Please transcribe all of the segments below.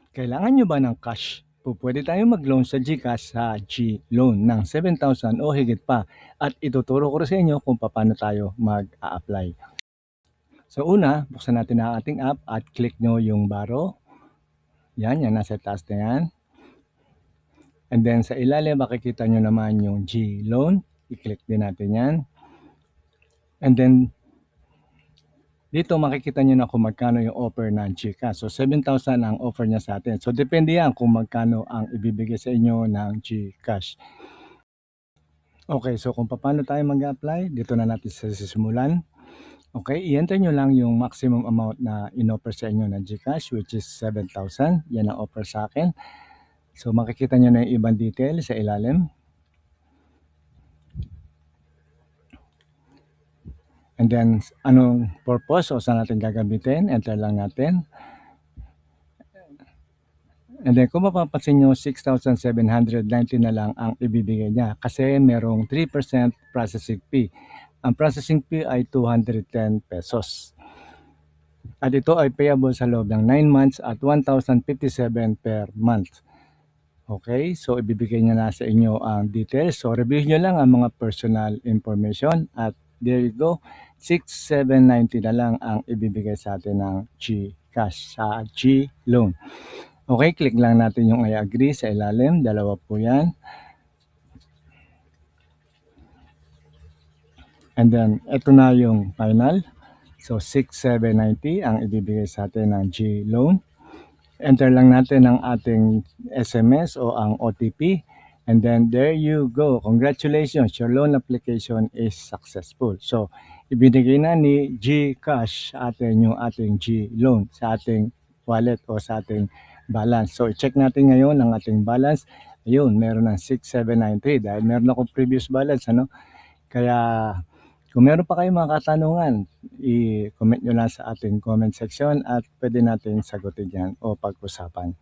Kailangan nyo ba ng cash? Pwede tayong mag-loan sa GCash sa G-Loan ng 7,000 o higit pa. At ituturo ko rin sa inyo kung paano tayo mag-a-apply. So una, buksan natin ang ating app at click nyo yung baro. Yan nasa taas na yan. And then sa ilalim, makikita nyo naman yung G-Loan. I-click din natin yan. And then, dito makikita nyo na kung magkano yung offer ng GCash. So 7,000 ang offer niya sa atin. So depende yan kung magkano ang ibibigay sa inyo ng GCash. Okay, so kung paano tayo mag-apply, dito na natin sisimulan. Okay, i-enter nyo lang yung maximum amount na in-offer sa inyo ng GCash, which is 7,000. Yan ang offer sa akin. So makikita nyo na yung ibang detail sa ilalim. And then, anong purpose o saan natin gagamitin? Enter lang natin. And then, kung mapapansin nyo, 6,790 na lang ang ibibigay niya kasi merong 3% processing fee. Ang processing fee ay 210 pesos. At ito ay payable sa loob ng 9 months at 1,057 per month. Okay, so ibibigay niya na sa inyo ang details. So, review nyo lang ang mga personal information at there you go. 6,790 na lang ang ibibigay sa atin ng GCash sa G-Loan. Okay, click lang natin yung I agree sa ilalim. Dalawa po yan. And then, ito na yung final. So, 6,790 ang ibibigay sa atin ng G-Loan. Enter lang natin ang ating SMS o ang OTP. And then, there you go. Congratulations, your loan application is successful. So, ibinigay na ni GCash sa atin yung ating G-Loan sa ating wallet o sa ating balance. So, i-check natin ngayon ang ating balance. Ayun, meron ng 6,793 dahil meron akong previous balance. Kaya, kung meron pa kayong mga katanungan, i-comment nyo lang sa ating comment section at pwede natin sagutin yan o pag-usapan.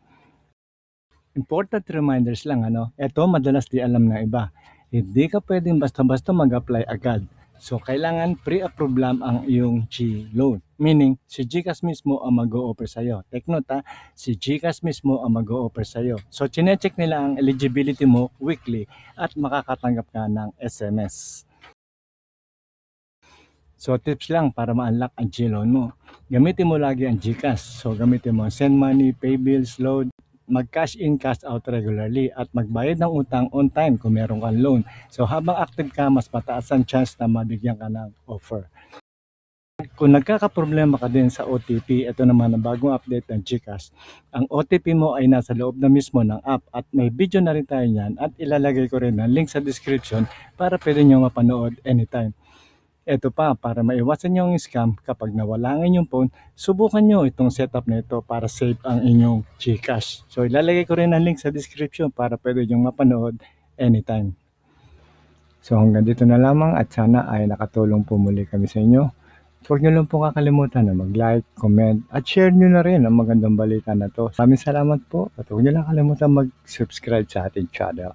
Important reminders lang, ito madalas di alam ng iba. Hindi ka pwedeng basta-basta mag-apply agad. So, kailangan pre-approve lang ang iyong G-Loan. Meaning, si GCash mismo ang mag-o-offer sa'yo. Take note si GCash mismo ang mag-o-offer sa'yo. So, chinecheck nila ang eligibility mo weekly at makakatanggap ka ng SMS. So, tips lang para ma-unlock ang G-Loan mo. Gamitin mo lagi ang GCash. So, gamitin mo send money, pay bills, load, mag-cash in, cash out regularly at magbayad ng utang on time kung meron kang loan. So, habang active ka, mas mataas ang chance na mabigyan ka ng offer. Kung nagkakaproblema ka din sa OTP, ito naman ang bagong update ng GCash. Ang OTP mo ay nasa loob na mismo ng app at may video na rin tayo niyan at ilalagay ko rin ang link sa description para pwede nyo mapanood anytime. Ito pa, para maiwasan nyo ang scam kapag nawala ang inyong phone, subukan nyo itong setup na ito para save ang inyong GCash. So ilalagay ko rin ang link sa description para pwede nyo mapanood anytime. So hanggang dito na lamang at sana ay nakatulong po muli kami sa inyo. Huwag nyo lang po kakalimutan na mag-like, comment at share nyo na rin ang magandang balita na to. Maraming salamat po at huwag nyo lang kalimutan mag-subscribe sa ating channel.